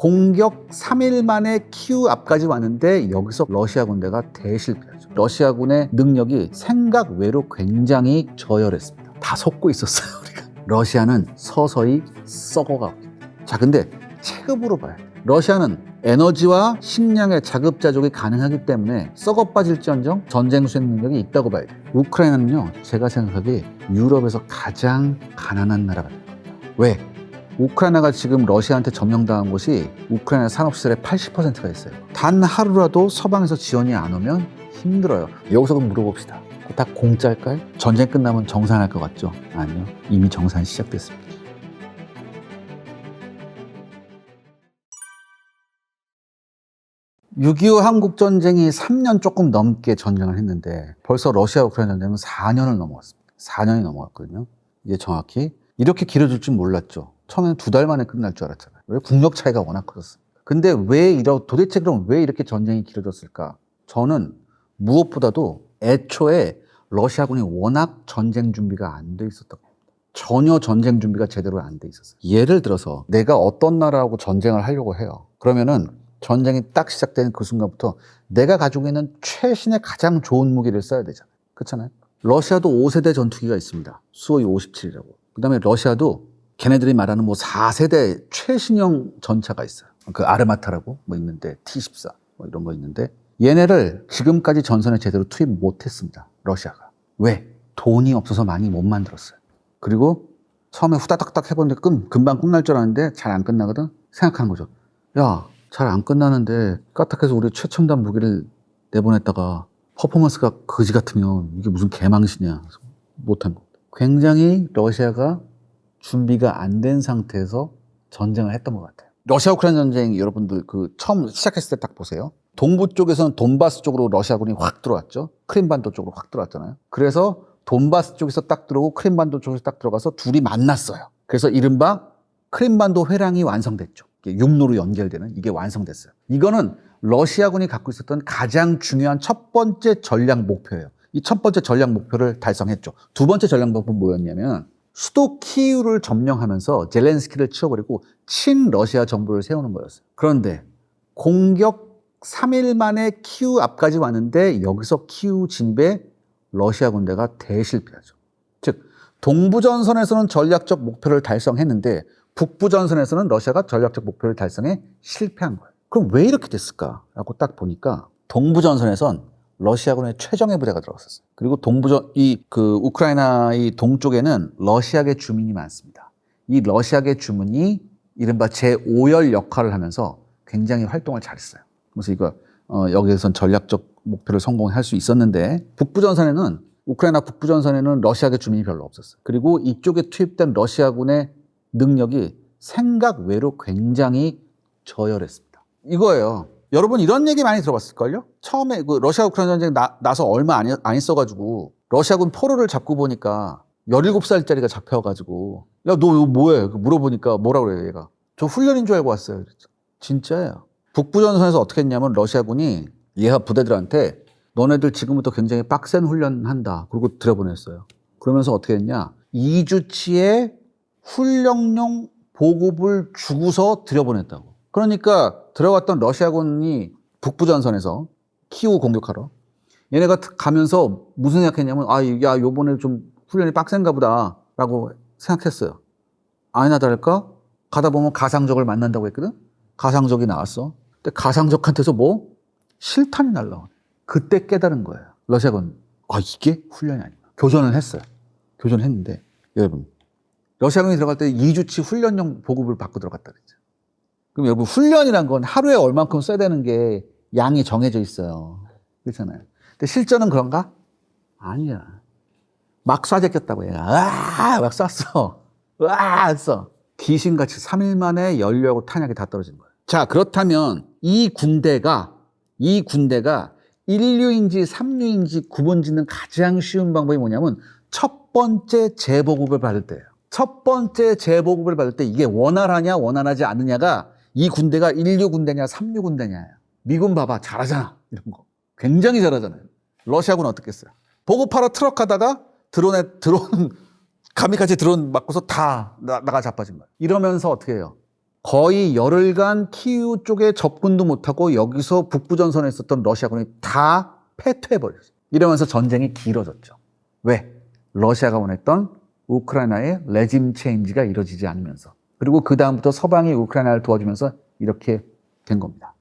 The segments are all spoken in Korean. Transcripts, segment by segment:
공격 3일 만에 키우 앞까지 왔는데 여기서 러시아 군대가 대실패하죠. 러시아군의 능력이 생각 외로 굉장히 저열했습니다. 다 속고 있었어요, 우리가. 러시아는 서서히 썩어가고 있습니다. 자, 근데 체급으로 봐야 돼요. 러시아는 에너지와 식량의 자급자족이 가능하기 때문에 썩어 빠질지언정 전쟁 수행 능력이 있다고 봐야 돼요. 우크라이나는요, 제가 생각하기에 유럽에서 가장 가난한 나라가 될 겁니다. 왜? 우크라이나가 지금 러시아한테 점령당한 곳이 우크라이나 산업시설의 80%가 있어요. 단 하루라도 서방에서 지원이 안 오면 힘들어요. 여기서 그럼 물어봅시다. 다 공짜일까요? 전쟁 끝나면 정산할 것 같죠? 아니요. 이미 정산이 시작됐습니다. (6.25) 한국전쟁이 3년 조금 넘게 전쟁을 했는데 벌써 러시아 우크라이나 전쟁은 4년을 넘어갔습니다. 4년이 넘어갔거든요. 이게 정확히 이렇게 길어질 줄 몰랐죠. 처음에는 2달 만에 끝날 줄 알았잖아요. 왜? 국력 차이가 워낙 커졌어요. 근데 도대체 그럼 왜 이렇게 전쟁이 길어졌을까? 저는 무엇보다도 애초에 러시아군이 워낙 전쟁 준비가 안 돼 있었던 겁니다. 전혀 전쟁 준비가 제대로 안 돼 있었어요. 예를 들어서 내가 어떤 나라하고 전쟁을 하려고 해요. 그러면은 전쟁이 딱 시작되는 그 순간부터 내가 가지고 있는 최신의 가장 좋은 무기를 써야 되잖아요. 그렇잖아요. 러시아도 5세대 전투기가 있습니다. 수호이 57이라고. 그 다음에 러시아도 걔네들이 말하는 4세대 최신형 전차가 있어요. 그 아르마타라고 있는데 T-14 이런 거 있는데 얘네를 지금까지 전선에 제대로 투입 못했습니다. 러시아가. 왜? 돈이 없어서 많이 못 만들었어요. 그리고 처음에 후다닥닥 해봤는데 금방 끝날 줄 알았는데 잘 안 끝나거든. 생각하는 거죠. 야, 잘 안 끝나는데 까딱해서 우리 최첨단 무기를 내보냈다가 퍼포먼스가 거지 같으면 이게 무슨 개망신이야. 못한 거. 굉장히 러시아가 준비가 안 된 상태에서 전쟁을 했던 것 같아요. 러시아 우크라이나 전쟁 여러분들 처음 시작했을 때 딱 보세요. 동부 쪽에서는 돈바스 쪽으로 러시아군이 확 들어왔죠. 크림반도 쪽으로 확 들어왔잖아요. 그래서 돈바스 쪽에서 딱 들어오고 크림반도 쪽에서 딱 들어가서 둘이 만났어요. 그래서 이른바 크림반도 회랑이 완성됐죠. 육로로 연결되는 이게 완성됐어요. 이거는 러시아군이 갖고 있었던 가장 중요한 첫 번째 전략 목표예요. 이 첫 번째 전략 목표를 달성했죠. 두 번째 전략 목표는 뭐였냐면 수도 키이우를 점령하면서 젤렌스키를 치워버리고 친러시아 정부를 세우는 거였어요. 그런데 공격 3일 만에 키이우 앞까지 왔는데 여기서 키이우 진입에 러시아 군대가 대실패하죠. 즉 동부전선에서는 전략적 목표를 달성했는데 북부전선에서는 러시아가 전략적 목표를 달성해 실패한 거예요. 그럼 왜 이렇게 됐을까라고 딱 보니까 동부전선에선 러시아군의 최정예 부대가 들어갔었어요. 그리고 우크라이나의 동쪽에는 러시아계 주민이 많습니다. 이 러시아계 주민이 이른바 제5열 역할을 하면서 굉장히 활동을 잘했어요. 그래서 여기에선 전략적 목표를 성공할 수 있었는데 우크라이나 북부전선에는 러시아계 주민이 별로 없었어요. 그리고 이쪽에 투입된 러시아군의 능력이 생각 외로 굉장히 저열했습니다. 이거예요. 여러분 이런 얘기 많이 들어봤을걸요? 처음에 러시아 우크라이나 전쟁 나서 얼마 안 있어가지고 러시아군 포로를 잡고 보니까 17살짜리가 잡혀가지고 야, 너 뭐해? 물어보니까 뭐라고 그래요, 얘가? 저 훈련인 줄 알고 왔어요. 그랬죠. 진짜예요. 북부전선에서 어떻게 했냐면 러시아군이 예하 부대들한테 너네들 지금부터 굉장히 빡센 훈련한다. 그리고 들여보냈어요. 그러면서 어떻게 했냐? 2주치의 훈련용 보급을 주고서 들여보냈다고. 그러니까 들어갔던 러시아군이 북부전선에서 키이우 공격하러 얘네가 가면서 무슨 생각했냐면 야, 요번에 좀 훈련이 빡센가 보다 라고 생각했어요. 아니나 다를까? 가다 보면 가상적을 만난다고 했거든? 가상적이 나왔어. 근데 가상적한테서 실탄이 날라오네. 그때 깨달은 거예요. 러시아군. 이게 훈련이 아니구나. 교전을 했어요. 교전을 했는데 여러분 러시아군이 들어갈 때 2주치 훈련용 보급을 받고 들어갔다 그랬죠. 그럼 여러분 훈련이란 건 하루에 얼만큼 써야 되는 게 양이 정해져 있어요. 그렇잖아요. 근데 실전은 그런가? 아니야. 막 쏴제꼈다고 얘가. 막 쐈어. 했어. 귀신같이 3일 만에 연료하고 탄약이 다 떨어진 거예요. 자, 그렇다면 이 군대가 1류인지 3류인지 구분 짓는 가장 쉬운 방법이 뭐냐면 첫 번째 재보급을 받을 때예요. 첫 번째 재보급을 받을 때 이게 원활하냐 원활하지 않느냐가 이 군대가 1류 군대냐 3류 군대냐예요. 미군 봐봐 잘하잖아 이런 거 굉장히 잘하잖아요. 러시아군은 어떻겠어요? 보급하러 트럭 하다가 드론 가미카제 드론 맞고서 다 나가 자빠진 거예요. 이러면서 어떻게 해요? 거의 열흘간 키이우 쪽에 접근도 못하고 여기서 북부전선에 있었던 러시아군이 다 패퇴해버렸어요. 이러면서 전쟁이 길어졌죠. 왜? 러시아가 원했던 우크라이나의 레짐 체인지가 이루어지지 않으면서. 그리고 그 다음부터 서방이 우크라이나를 도와주면서 이렇게 된 겁니다.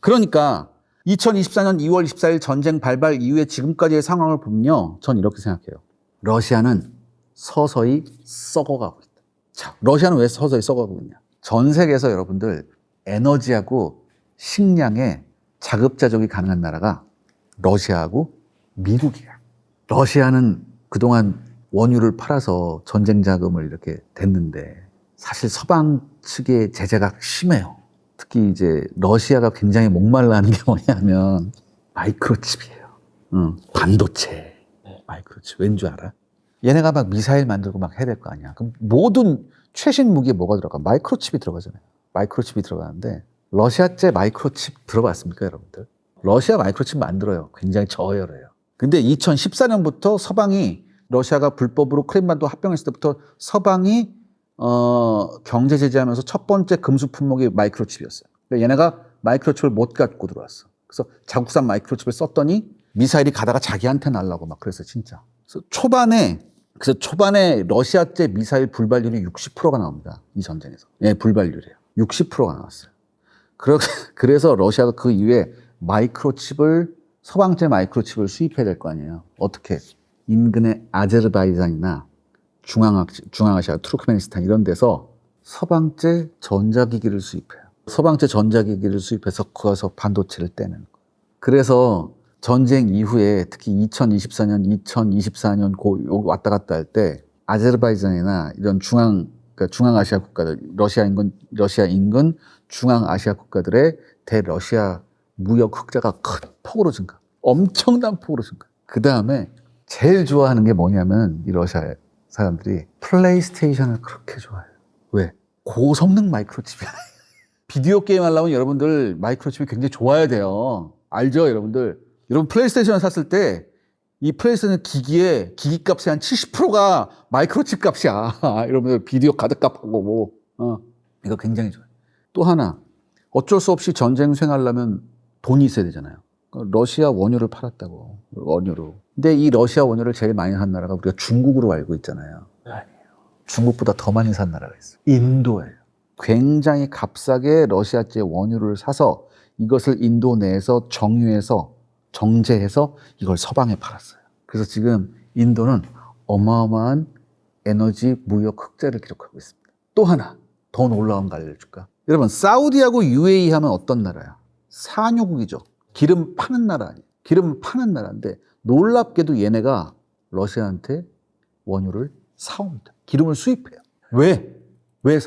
그러니까 2024년 2월 24일 전쟁 발발 이후에 지금까지의 상황을 보면요. 전 이렇게 생각해요. 러시아는 서서히 썩어가고 있다. 자, 러시아는 왜 서서히 썩어가고 있냐? 전 세계에서 여러분들 에너지하고 식량에 자급자족이 가능한 나라가 러시아하고 미국이야. 러시아는 그동안 원유를 팔아서 전쟁 자금을 이렇게 댔는데 사실 서방 측의 제재가 심해요. 특히 이제 러시아가 굉장히 목말라 하는 게 뭐냐면 마이크로칩이에요. 반도체. 마이크로칩. 왠 줄 알아? 얘네가 막 미사일 만들고 막 해야 될 거 아니야. 그럼 모든 최신 무기에 뭐가 들어가? 마이크로칩이 들어가잖아요. 마이크로칩이 들어가는데 러시아제 마이크로칩 들어봤습니까, 여러분들? 러시아 마이크로칩 만들어요. 굉장히 저열해요. 근데 2014년부터 서방이 러시아가 불법으로 크림반도 합병했을 때부터 서방이 경제 제재하면서 첫 번째 금수 품목이 마이크로칩이었어요. 그러니까 얘네가 마이크로칩을 못 갖고 들어왔어. 그래서 자국산 마이크로칩을 썼더니 미사일이 가다가 자기한테 날라고 막 그랬어요, 진짜. 그래서 초반에 러시아제 미사일 불발률이 60%가 나옵니다. 이 전쟁에서. 예, 불발률이에요. 60%가 나왔어요. 그래서 러시아가 그 이후에 서방제 마이크로칩을 수입해야 될 거 아니에요. 어떻게? 인근의 아제르바이잔이나 중앙아시아, 투르크메니스탄 이런 데서 서방제 전자기기를 수입해요. 서방제 전자기기를 수입해서 거기서 반도체를 떼는 거예요. 그래서 전쟁 이후에 특히 2024년, 2024년 왔다 갔다 할 때 아제르바이잔이나 이런 중앙아시아 국가들, 러시아 인근 중앙아시아 국가들의 대러시아 무역 흑자가 큰 폭으로 증가. 엄청난 폭으로 증가. 그 다음에 제일 좋아하는 게 뭐냐면 이 러시아 사람들이 플레이스테이션을 그렇게 좋아해요. 왜? 고성능 마이크로칩이야. 비디오 게임 하려면 여러분들 마이크로칩이 굉장히 좋아야 돼요. 알죠, 여러분들? 여러분 플레이스테이션을 샀을 때 이 플레이스테이션 기기 값의 한 70%가 마이크로칩 값이야. 여러분들 비디오 카드 값하고 이거 굉장히 좋아요. 또 하나, 어쩔 수 없이 전쟁 수행하려면 돈이 있어야 되잖아요. 러시아 원유를 팔았다고, 원유로. 근데 이 러시아 원유를 제일 많이 산 나라가 우리가 중국으로 알고 있잖아요. 아니에요. 중국보다 더 많이 산 나라가 있어요. 인도예요. 굉장히 값싸게 러시아제 원유를 사서 이것을 인도 내에서 정제해서 이걸 서방에 팔았어요. 그래서 지금 인도는 어마어마한 에너지 무역 흑자를 기록하고 있습니다. 또 하나, 더 놀라운 거 알려줄까? 여러분, 사우디하고 UAE 하면 어떤 나라야? 산유국이죠. 기름 파는 나라 아니에요. 기름 파는 나라인데 놀랍게도 얘네가 러시아한테 원유를 사옵니다. 기름을 수입해요. 왜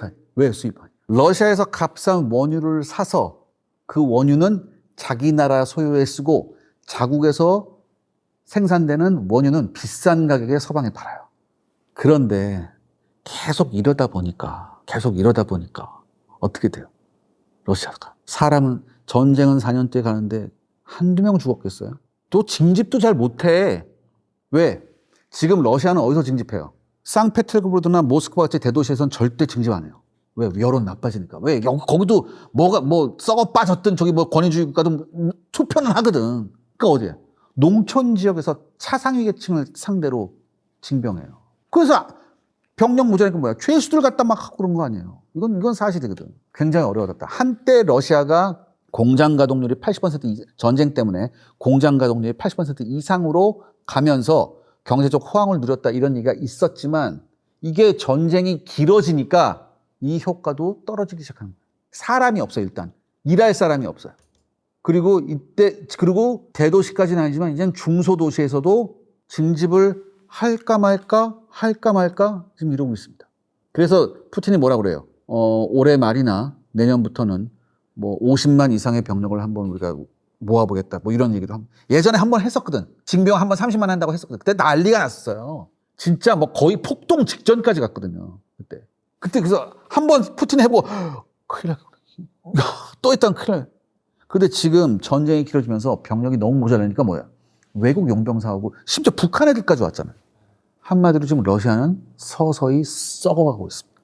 수입하냐? 러시아에서 값싼 원유를 사서 그 원유는 자기 나라 소유에 쓰고 자국에서 생산되는 원유는 비싼 가격에 서방에 팔아요. 그런데 계속 이러다 보니까 어떻게 돼요? 러시아가. 전쟁은 4년째 가는데 한두 명 죽었겠어요? 또 징집도 잘 못해. 왜? 지금 러시아는 어디서 징집해요? 상페테르부르크나 모스크바 같이 대도시에서는 절대 징집 안 해요. 왜? 여론 나빠지니까. 왜? 거기도 썩어 빠졌든 권위주의 국가도 투표는 하거든. 그러니까 어디야? 농촌 지역에서 차상위 계층을 상대로 징병해요. 그래서 병력 무전이니까 뭐야? 죄수들 갖다 막 하고 그런 거 아니에요. 이건 사실이거든. 굉장히 어려워졌다. 한때 러시아가 공장 가동률이 80% 전쟁 때문에 공장 가동률이 80% 이상으로 가면서 경제적 호황을 누렸다 이런 얘기가 있었지만 이게 전쟁이 길어지니까 이 효과도 떨어지기 시작하는 거예요. 사람이 없어요, 일단. 일할 사람이 없어요. 그리고 대도시까지는 아니지만 이제는 중소도시에서도 징집을 할까 말까 지금 이러고 있습니다. 그래서 푸틴이 뭐라고 그래요? 올해 말이나 내년부터는 50만 이상의 병력을 한번 우리가 모아보겠다. 이런 얘기도 예전에 한번 했었거든. 징병 한번 30만 한다고 했었거든. 그때 난리가 났었어요. 진짜 거의 폭동 직전까지 갔거든요. 그때 그래서 한번 푸틴이 해보고 큰일 나. 또 있다면 큰일 나. 근데 지금 전쟁이 길어지면서 병력이 너무 모자라니까 뭐야? 외국 용병 사오고 심지어 북한 애들까지 왔잖아요. 한마디로 지금 러시아는 서서히 썩어가고 있습니다.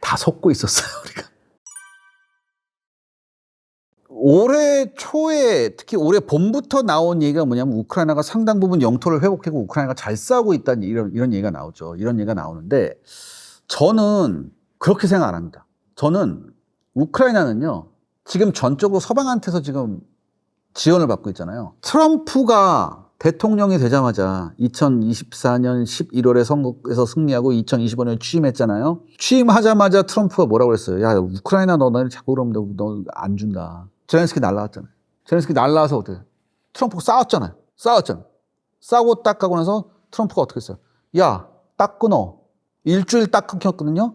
다 속고 있었어요, 우리가. 올해 초에 특히 올해 봄부터 나온 얘기가 뭐냐면 우크라이나가 상당 부분 영토를 회복하고 우크라이나가 잘 싸우고 있다는 이런 얘기가 나오죠. 이런 얘기가 나오는데 저는 그렇게 생각 안 합니다. 저는 우크라이나는요, 지금 전적으로 서방한테서 지금 지원을 받고 있잖아요. 트럼프가 대통령이 되자마자 2024년 11월에 선거에서 승리하고 2025년에 취임했잖아요. 취임하자마자 트럼프가 뭐라고 그랬어요? 야, 우크라이나 너네 자꾸 그러면 너 안 준다. 젤렌스키 날라왔잖아요. 젤렌스키 날라와서 어떻게? 트럼프가 싸웠잖아요. 싸우고 딱 가고 나서 트럼프가 어떻게 했어요? 야, 딱 끊어. 일주일 딱 끊겼거든요.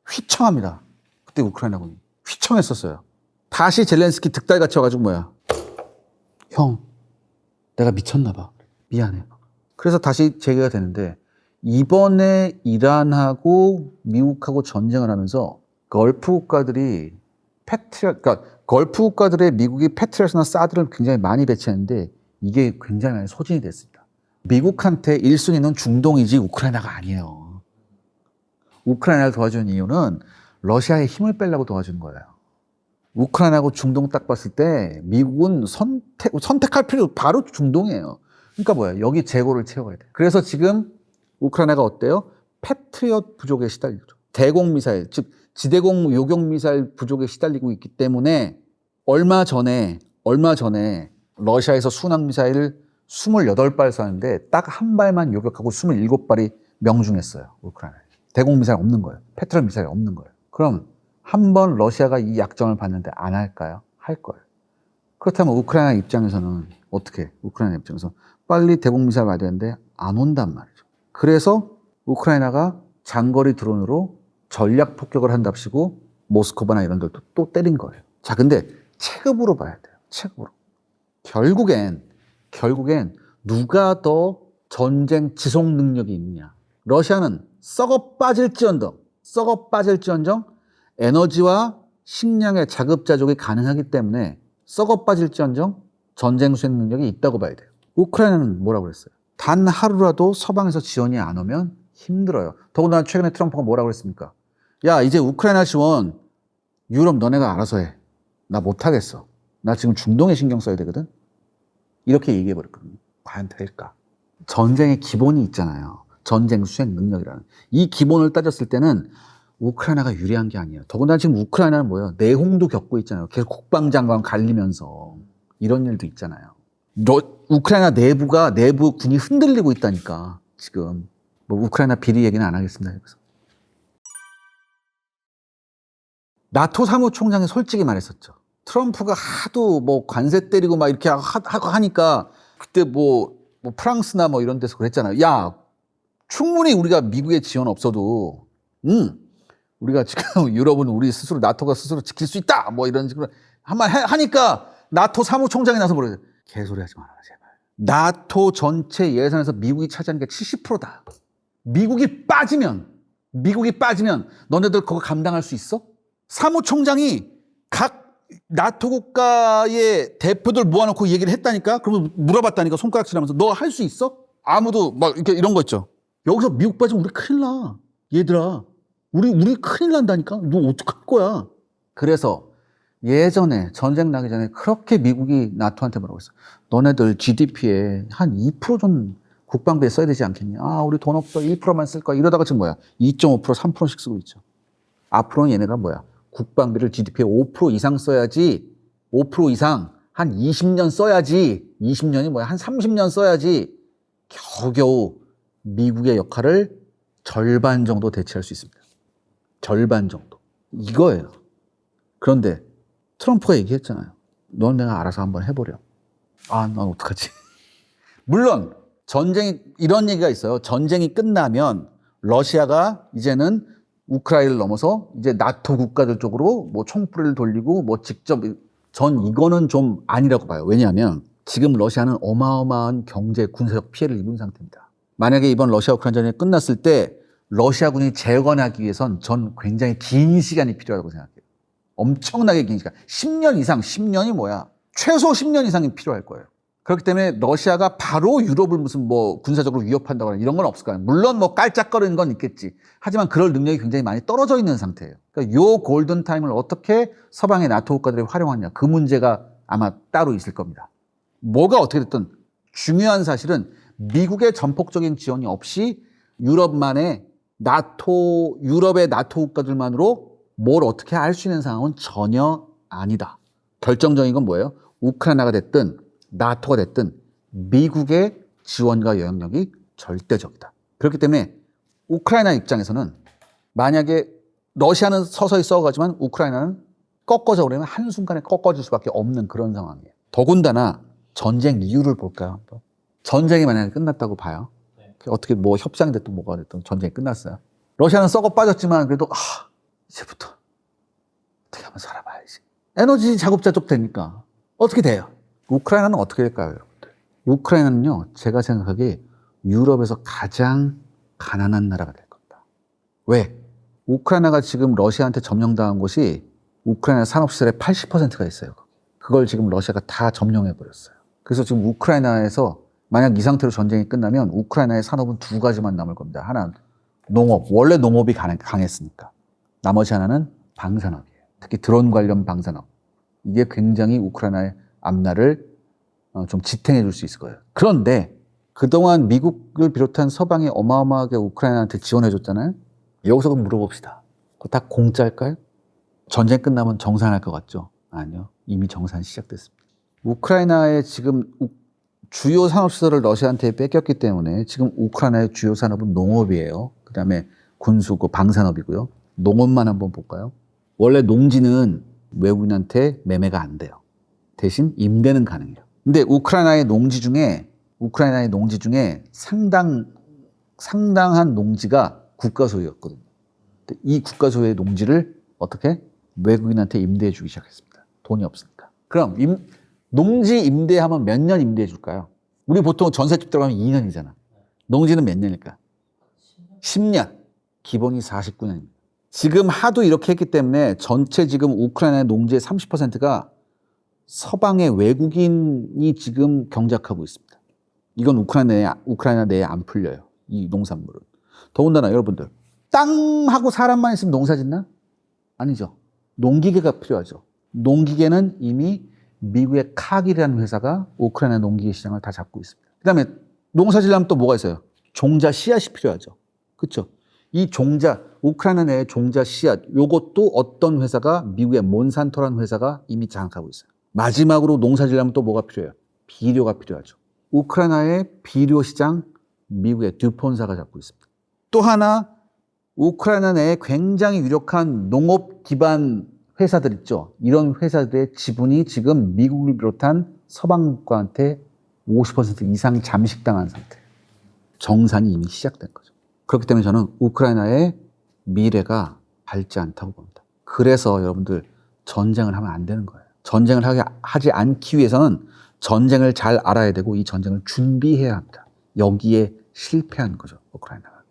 휘청합니다. 그때 우크라이나군이 휘청했었어요. 다시 젤렌스키 득달같이 와가지고 뭐야? 형, 내가 미쳤나 봐. 미안해. 그래서 다시 재개가 되는데 이번에 이란하고 미국하고 전쟁을 하면서 걸프 국가들이 그러니까 걸프 국가들의 미국이 패트리엇이나 사드를 굉장히 많이 배치했는데 이게 굉장히 많이 소진이 됐습니다. 미국한테 1순위는 중동이지 우크라이나가 아니에요. 우크라이나를 도와주는 이유는 러시아의 힘을 빼려고 도와주는 거예요. 우크라이나하고 중동 딱 봤을 때 미국은 선택할 필요 바로 중동이에요. 그러니까 뭐야? 여기 재고를 채워야 돼. 그래서 지금 우크라이나가 어때요? 패트리엇 부족에 시달리죠. 대공 미사일, 즉 지대공 요격 미사일 부족에 시달리고 있기 때문에 얼마 전에 러시아에서 순항 미사일을 28발 쐈는데 딱 한 발만 요격하고 27발이 명중했어요. 우크라이나에. 대공 미사일 없는 거예요. 패트리엇 미사일 없는 거예요. 그럼 한번 러시아가 이 약점을 봤는데 안 할까요? 할 거예요. 그렇다면 우크라이나 입장에서는 어떻게? 우크라이나 입장에서 빨리 대공 미사일 와야 되는데 안 온단 말이죠. 그래서 우크라이나가 장거리 드론으로 전략 폭격을 한답시고 모스크바나 이런 데도 또 때린 거예요. 자, 근데 체급으로 봐야 돼요. 체급으로. 결국엔 누가 더 전쟁 지속 능력이 있느냐. 러시아는 썩어 빠질지언정 에너지와 식량의 자급자족이 가능하기 때문에 썩어 빠질지언정 전쟁 수행 능력이 있다고 봐야 돼요. 우크라이나는 뭐라고 그랬어요? 단 하루라도 서방에서 지원이 안 오면 힘들어요. 더군다나 최근에 트럼프가 뭐라고 그랬습니까? 야, 이제 우크라이나 지원 유럽 너네가 알아서 해. 나 못하겠어. 나 지금 중동에 신경 써야 되거든. 이렇게 얘기해버렸거든요. 과연 될까? 전쟁의 기본이 있잖아요. 전쟁 수행 능력이라는. 이 기본을 따졌을 때는 우크라이나가 유리한 게 아니에요. 더군다나 지금 우크라이나는 뭐예요? 내홍도 겪고 있잖아요. 계속 국방장관 갈리면서 이런 일도 있잖아요. 우크라이나 내부 군이 흔들리고 있다니까. 지금 뭐 우크라이나 비리 얘기는 안 하겠습니다. 여기서. 나토 사무총장이 솔직히 말했었죠. 트럼프가 하도 뭐 관세 때리고 막 이렇게 하고 하니까 그때 뭐 프랑스나 뭐 이런 데서 그랬잖아요. 야, 충분히 우리가 미국의 지원 없어도 우리가 지금 유럽은 우리 스스로 나토가 스스로 지킬 수 있다 뭐 이런 식으로 한번 하니까 나토 사무총장이 나서 뭐래요? 개소리 하지 마라 제발. 나토 전체 예산에서 미국이 차지하는 게 70%다. 미국이 빠지면 너네들 그거 감당할 수 있어? 사무총장이 각 나토 국가의 대표들 모아놓고 얘기를 했다니까? 그러면 물어봤다니까 손가락질하면서 너 할 수 있어? 아무도 막 이렇게 이런 거 있죠. 여기서 미국 빠지면 우리 큰일 나. 얘들아. 우리 큰일 난다니까? 너 어떡할 거야? 그래서 예전에 전쟁 나기 전에 그렇게 미국이 나토한테 뭐라고 했어? 너네들 GDP에 한 2% 국방비에 써야 되지 않겠냐? 아, 우리 돈 없어. 1%만 쓸 거야. 이러다가 지금 뭐야? 2.5%, 3%씩 쓰고 있죠. 앞으로는 얘네가 뭐야? 국방비를 GDP에 5% 이상 써야지, 5% 이상 한 20년 써야지, 20년이 뭐야? 한 30년 써야지 겨우겨우 미국의 역할을 절반 정도 대체할 수 있습니다. 절반 정도. 이거예요. 그런데 트럼프가 얘기했잖아요. 넌 내가 알아서 한번 해보려. 아, 난 어떡하지? 물론 이런 얘기가 있어요. 전쟁이 끝나면 러시아가 이제는 우크라이나를 넘어서 이제 나토 국가들 쪽으로 뭐 총불을 돌리고 뭐 직접 이거는 좀 아니라고 봐요. 왜냐하면 지금 러시아는 어마어마한 경제 군사적 피해를 입은 상태입니다. 만약에 이번 러시아 우크라이나 전쟁이 끝났을 때 러시아군이 재건하기 위해선 전 굉장히 긴 시간이 필요하다고 생각해요. 엄청나게 긴 시간. 10년 이상, 10년이 뭐야? 최소 10년 이상이 필요할 거예요. 그렇기 때문에 러시아가 바로 유럽을 무슨 뭐 군사적으로 위협한다거나 이런 건 없을 거예요. 물론 뭐 깔짝거리는 건 있겠지. 하지만 그럴 능력이 굉장히 많이 떨어져 있는 상태예요. 그러니까 요 골든타임을 어떻게 서방의 나토 국가들이 활용하느냐. 그 문제가 아마 따로 있을 겁니다. 뭐가 어떻게 됐든 중요한 사실은 미국의 전폭적인 지원이 없이 유럽의 나토 국가들만으로 뭘 어떻게 할 수 있는 상황은 전혀 아니다. 결정적인 건 뭐예요? 우크라이나가 됐든 나토가 됐든 미국의 지원과 영향력이 절대적이다. 그렇기 때문에 우크라이나 입장에서는 만약에 러시아는 서서히 썩어가지만 우크라이나는 꺾어져 버리면 한순간에 꺾어질 수밖에 없는 그런 상황이에요. 더군다나 전쟁 이유를 볼까요? 전쟁이 만약에 끝났다고 봐요. 어떻게 뭐 협상이 됐든 뭐가 됐든 전쟁이 끝났어요. 러시아는 썩어 빠졌지만 그래도 이제부터 어떻게 하면 살아봐야지. 에너지 자급자족 되니까 어떻게 돼요? 우크라이나는 어떻게 될까요, 여러분들? 우크라이나는요, 제가 생각하기에 유럽에서 가장 가난한 나라가 될 겁니다. 왜? 우크라이나가 지금 러시아한테 점령당한 곳이 우크라이나 산업시설의 80%가 있어요. 그걸 지금 러시아가 다 점령해버렸어요. 그래서 지금 우크라이나에서 만약 이 상태로 전쟁이 끝나면 우크라이나의 산업은 두 가지만 남을 겁니다. 하나는 농업, 원래 농업이 강했으니까. 나머지 하나는 방산업이에요. 특히 드론 관련 방산업. 이게 굉장히 우크라이나의 앞날을 좀 지탱해 줄 수 있을 거예요. 그런데 그동안 미국을 비롯한 서방이 어마어마하게 우크라이나한테 지원해 줬잖아요. 여기서 물어봅시다. 그거 다 공짜일까요? 전쟁 끝나면 정산할 것 같죠? 아니요. 이미 정산 시작됐습니다. 우크라이나의 지금 주요 산업시설을 러시아한테 뺏겼기 때문에 지금 우크라이나의 주요 산업은 농업이에요. 그 다음에 군수고 방산업이고요. 농업만 한번 볼까요? 원래 농지는 외국인한테 매매가 안 돼요. 대신 임대는 가능해요. 근데 우크라이나의 농지 중에 상당한 농지가 국가 소유였거든요. 이 국가 소유의 농지를 어떻게 외국인한테 임대해 주기 시작했습니다. 돈이 없으니까. 그럼 농지 임대하면 몇 년 임대해 줄까요? 우리 보통 전셋집 들어가면 2년이잖아. 농지는 몇 년일까? 10년. 기본이 49년입니다. 지금 하도 이렇게 했기 때문에 전체 지금 우크라이나의 농지의 30%가 서방의 외국인이 지금 경작하고 있습니다. 이건 우크라이나 내에 안 풀려요. 이 농산물은. 더군다나 여러분들, 땅하고 사람만 있으면 농사 짓나? 아니죠. 농기계가 필요하죠. 농기계는 이미 미국의 카길이라는 회사가 우크라이나 농기계 시장을 다 잡고 있습니다. 그 다음에 농사 지려면 또 뭐가 있어요? 종자 씨앗이 필요하죠. 그렇죠? 이 종자, 우크라이나 내의 종자 씨앗, 요것도 어떤 회사가 미국의 몬산토라는 회사가 이미 장악하고 있어요. 마지막으로 농사 지려면 또 뭐가 필요해요? 비료가 필요하죠. 우크라이나의 비료 시장, 미국의 듀폰사가 잡고 있습니다. 또 하나, 우크라이나 내에 굉장히 유력한 농업 기반 회사들 있죠. 이런 회사들의 지분이 지금 미국을 비롯한 서방 국가한테 50% 이상 잠식당한 상태예요. 정산이 이미 시작된 거죠. 그렇기 때문에 저는 우크라이나의 미래가 밝지 않다고 봅니다. 그래서 여러분들 전쟁을 하면 안 되는 거예요. 전쟁을 하지 않기 위해서는 전쟁을 잘 알아야 되고 이 전쟁을 준비해야 합니다. 여기에 실패한 거죠, 우크라이나가.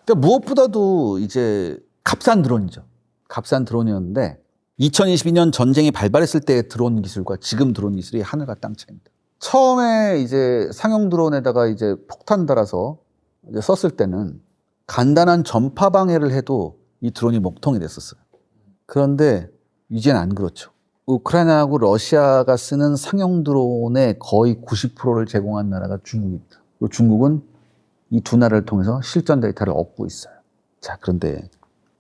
그러니까 무엇보다도 이제 값싼 드론이죠. 값싼 드론이었는데 2022년 전쟁이 발발했을 때의 드론 기술과 지금 드론 기술이 하늘과 땅 차이입니다. 처음에 이제 상용 드론에다가 이제 폭탄 달아서 이제 썼을 때는 간단한 전파 방해를 해도 이 드론이 먹통이 됐었어요. 그런데 이제는 안 그렇죠. 우크라이나하고 러시아가 쓰는 상용 드론의 거의 90%를 제공한 나라가 중국입니다. 그리고 중국은 이 두 나라를 통해서 실전 데이터를 얻고 있어요. 자, 그런데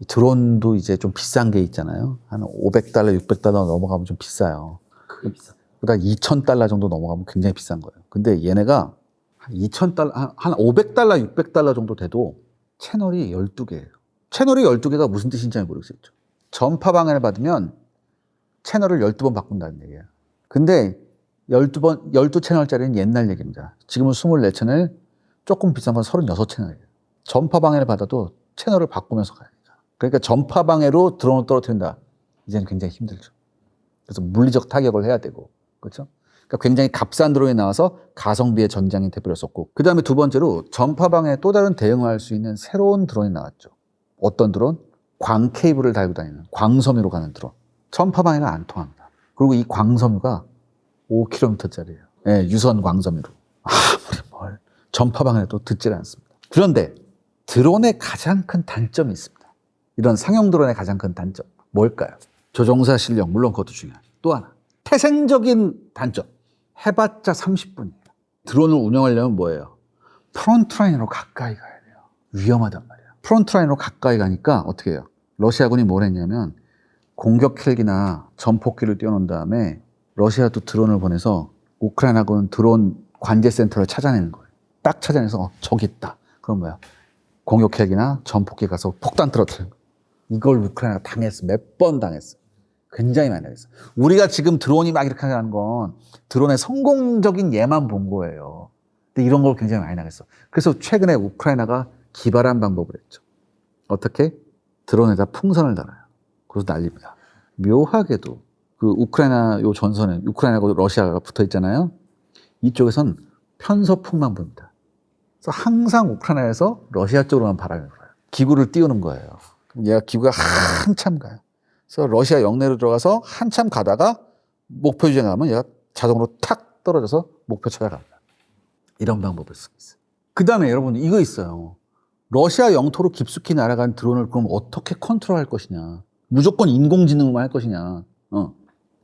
이 드론도 이제 좀 비싼 게 있잖아요. 한 $500, $600 넘어가면 좀 비싸요. 그보다 $2,000 정도 넘어가면 굉장히 비싼 거예요. 근데 얘네가 한 $2,000, 한 $500, $600 정도 돼도 채널이 12개예요. 채널이 12개가 무슨 뜻인지 잘 모르겠죠. 전파 방해를 받으면 채널을 12번 바꾼다는 얘기예요. 근데 12채널짜리는 옛날 얘기입니다. 지금은 24채널, 조금 비싼 건 36채널이에요. 전파 방해를 받아도 채널을 바꾸면서 가야 돼요. 그러니까 전파 방해로 드론을 떨어뜨린다. 이제는 굉장히 힘들죠. 그래서 물리적 타격을 해야 되고, 그렇죠? 그러니까 굉장히 값싼 드론이 나와서 가성비의 전장이 돼버렸었고, 그 다음에 두 번째로 전파 방해에 또 다른 대응을 할 수 있는 새로운 드론이 나왔죠. 어떤 드론? 광 케이블을 달고 다니는 광섬유로 가는 드론. 전파 방해가 안 통합니다. 그리고 이 광섬유가 5km짜리예요. 예, 유선 광섬유로. 아무리 뭘 전파방을 해도 듣질 않습니다. 그런데 드론의 가장 큰 단점이 있습니다. 이런 상용 드론의 가장 큰 단점 뭘까요? 조종사 실력 물론 그것도 중요해요. 또 하나 태생적인 단점 해봤자 30분이에요. 드론을 운영하려면 뭐예요? 프론트라인으로 가까이 가야 돼요. 위험하단 말이에요. 프론트라인으로 가까이 가니까 어떻게 해요? 러시아군이 뭘 했냐면 공격 헬기나 전폭기를 띄워놓은 다음에 러시아도 드론을 보내서 우크라이나군은 드론 관제 센터를 찾아내는 거예요. 딱 찾아내서 저기 있다. 그럼 뭐야? 공격 헬기나 전폭기 가서 폭탄 떨어뜨리는 거예요. 이걸 우크라이나가 당했어. 몇 번 당했어. 굉장히 많이 당했어. 우리가 지금 드론이 막 이렇게 하는 건 드론의 성공적인 예만 본 거예요. 근데 이런 걸 굉장히 많이 당했어. 그래서 최근에 우크라이나가 기발한 방법을 했죠. 어떻게? 드론에다 풍선을 달아요. 그래서 난립니다. 묘하게도 그 우크라이나 요 전선에 우크라이나하고 러시아가 붙어 있잖아요. 이쪽에선 편서풍만 봅니다. 그래서 항상 우크라이나에서 러시아 쪽으로만 바람이 불어요. 기구를 띄우는 거예요. 그럼 얘가 기구가 한참 가요. 그래서 러시아 영내로 들어가서 한참 가다가 목표 지점에 가면 얘가 자동으로 탁 떨어져서 목표 찾아갑니다. 이런 방법을 쓰고 있어요. 그 다음에 여러분 이거 있어요. 러시아 영토로 깊숙이 날아간 드론을 그럼 어떻게 컨트롤할 것이냐. 무조건 인공지능으로만 할 것이냐.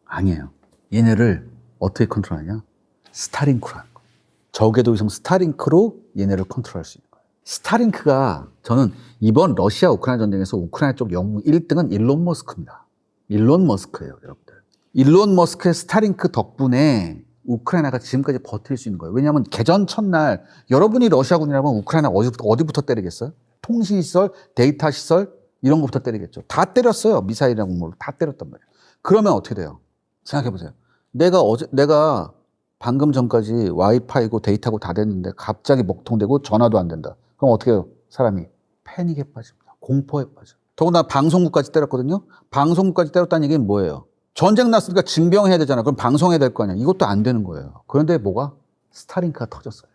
아니에요. 얘네를 어떻게 컨트롤하냐. 스타링크로 하는 거예요. 저궤도위성 스타링크로 얘네를 컨트롤할 수 있는 거예요. 스타링크가 저는 이번 러시아 우크라이나 전쟁에서 우크라이나 쪽 영웅 1등은 일론 머스크입니다. 일론 머스크예요, 여러분들. 일론 머스크의 스타링크 덕분에 우크라이나가 지금까지 버틸 수 있는 거예요. 왜냐하면 개전 첫날 여러분이 러시아군이라면 우크라이나 어디부터 때리겠어요? 통신시설, 데이터 시설 이런 것부터 때리겠죠. 다 때렸어요. 미사일이랑 뭐 다 때렸단 말이에요. 그러면 어떻게 돼요? 생각해 보세요. 내가 방금 전까지 와이파이고 데이터고 다 됐는데 갑자기 먹통되고 전화도 안 된다. 그럼 어떻게 해요? 사람이 패닉에 빠집니다. 공포에 빠져요. 더군다나 방송국까지 때렸거든요. 방송국까지 때렸다는 얘기는 뭐예요? 전쟁 났으니까 징병해야 되잖아. 그럼 방송해야 될 거 아니야. 이것도 안 되는 거예요. 그런데 뭐가? 스타링크가 터졌어요.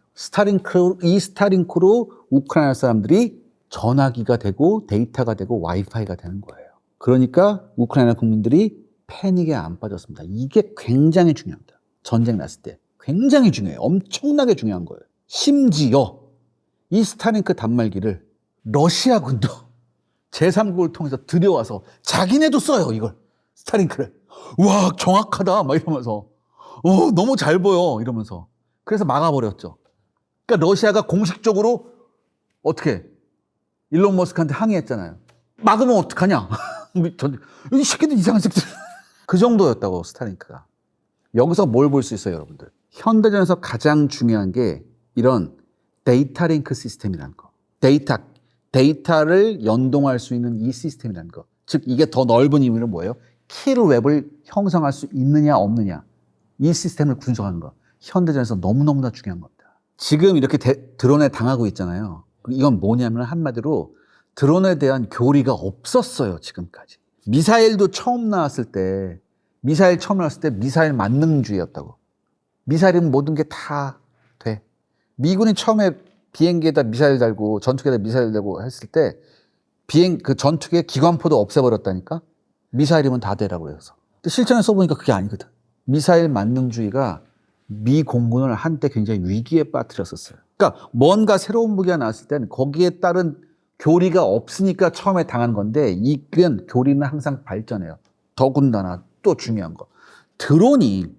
이 스타링크로 우크라이나 사람들이 전화기가 되고 데이터가 되고 와이파이가 되는 거예요. 그러니까 우크라이나 국민들이 패닉에 안 빠졌습니다. 이게 굉장히 중요합니다. 전쟁 났을 때. 굉장히 중요해요. 엄청나게 중요한 거예요. 심지어 이 스타링크 단말기를 러시아군도 제3국을 통해서 들여와서 자기네도 써요, 이걸. 스타링크를. 와, 정확하다. 막 이러면서. 너무 잘 보여. 이러면서. 그래서 막아버렸죠. 그러니까 러시아가 공식적으로 어떻게 일론 머스크한테 항의했잖아요. 막으면 어떡하냐. 이 새끼들 이상한 새끼들. 그 정도였다고 스타링크가. 여기서 뭘 볼 수 있어요, 여러분들? 현대전에서 가장 중요한 게 이런 데이터 링크 시스템이라는 거. 데이터를 연동할 수 있는 이 시스템이라는 거. 즉 이게 더 넓은 의미는 뭐예요? 킬웹을 형성할 수 있느냐 없느냐. 이 시스템을 분석하는 거. 현대전에서 너무너무나 중요한 겁니다. 지금 이렇게 드론에 당하고 있잖아요. 이건 뭐냐면 한마디로 드론에 대한 교리가 없었어요, 지금까지. 미사일도 처음 나왔을 때 미사일 만능주의였다고. 미사일은 모든 게 다 돼. 미군이 처음에 비행기에다 미사일 달고 전투기에다 미사일 달고 했을 때 그 전투기의 기관포도 없애버렸다니까? 미사일이면 다 되라고 해서. 근데 실전에 써보니까 그게 아니거든. 미사일 만능주의가 미 공군을 한때 굉장히 위기에 빠뜨렸었어요. 그러니까 뭔가 새로운 무기가 나왔을 때는 거기에 따른 교리가 없으니까 처음에 당한 건데 이건 교리는 항상 발전해요. 더군다나 또 중요한 거. 드론이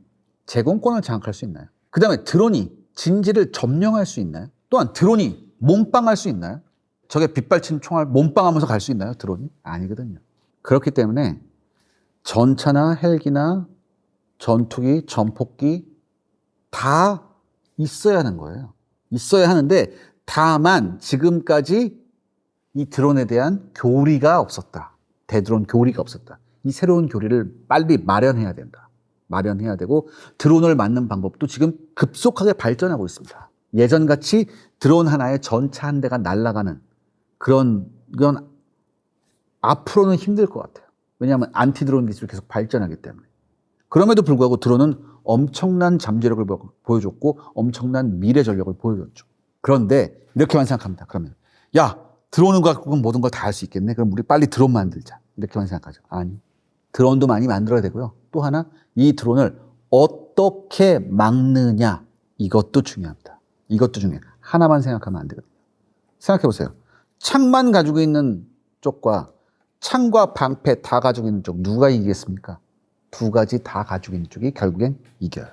제공권을 장악할 수 있나요? 그 다음에 드론이 진지를 점령할 수 있나요? 또한 드론이 몸빵할 수 있나요? 저게 빗발친 총알 몸빵하면서 갈 수 있나요? 드론이? 아니거든요. 그렇기 때문에 전차나 헬기나 전투기, 전폭기 다 있어야 하는 거예요. 있어야 하는데 다만 지금까지 이 드론에 대한 교리가 없었다. 대드론 교리가 없었다. 이 새로운 교리를 빨리 마련해야 된다. 마련해야 되고 드론을 맞는 방법도 지금 급속하게 발전하고 있습니다. 예전같이 드론 하나에 전차 한 대가 날아가는 그건 앞으로는 힘들 것 같아요. 왜냐하면 안티드론 기술이 계속 발전하기 때문에. 그럼에도 불구하고 드론은 엄청난 잠재력을 보여줬고 엄청난 미래 전력을 보여줬죠. 그런데 이렇게만 생각합니다. 그러면 야, 드론을 갖고 모든 걸 다 할 수 있겠네. 그럼 우리 빨리 드론 만들자. 이렇게만 생각하죠. 아니, 드론도 많이 만들어야 되고요. 또 하나, 이 드론을 어떻게 막느냐, 이것도 중요합니다. 이것도 중요해요. 하나만 생각하면 안 되거든요. 생각해 보세요. 창만 가지고 있는 쪽과 창과 방패 다 가지고 있는 쪽, 누가 이기겠습니까? 두 가지 다 가지고 있는 쪽이 결국엔 이겨요.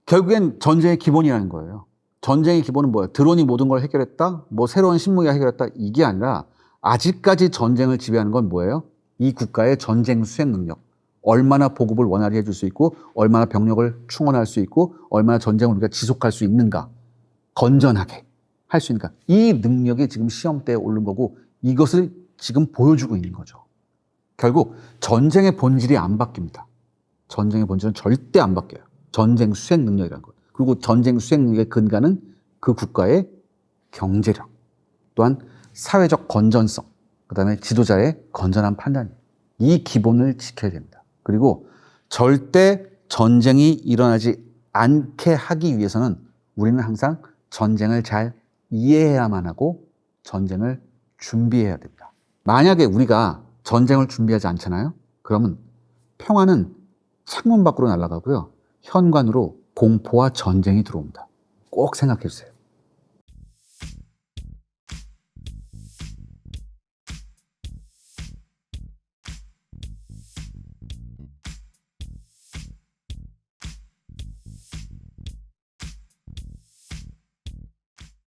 결국엔 전쟁의 기본이라는 거예요. 전쟁의 기본은 뭐예요? 드론이 모든 걸 해결했다? 뭐 새로운 신무기가 해결했다? 이게 아니라 아직까지 전쟁을 지배하는 건 뭐예요? 이 국가의 전쟁 수행 능력. 얼마나 보급을 원활히 해줄 수 있고, 얼마나 병력을 충원할 수 있고, 얼마나 전쟁을 우리가 지속할 수 있는가. 건전하게 할 수 있는가. 이 능력이 지금 시험대에 오른 거고, 이것을 지금 보여주고 있는 거죠. 결국 전쟁의 본질이 안 바뀝니다. 전쟁의 본질은 절대 안 바뀌어요. 전쟁 수행 능력이라는 것. 그리고 전쟁 수행 능력의 근간은 그 국가의 경제력, 또한 사회적 건전성, 그다음에 지도자의 건전한 판단이에요. 이 기본을 지켜야 됩니다. 그리고 절대 전쟁이 일어나지 않게 하기 위해서는 우리는 항상 전쟁을 잘 이해해야만 하고 전쟁을 준비해야 됩니다. 만약에 우리가 전쟁을 준비하지 않잖아요? 그러면 평화는 창문 밖으로 날아가고요. 현관으로 공포와 전쟁이 들어옵니다. 꼭 생각해 주세요.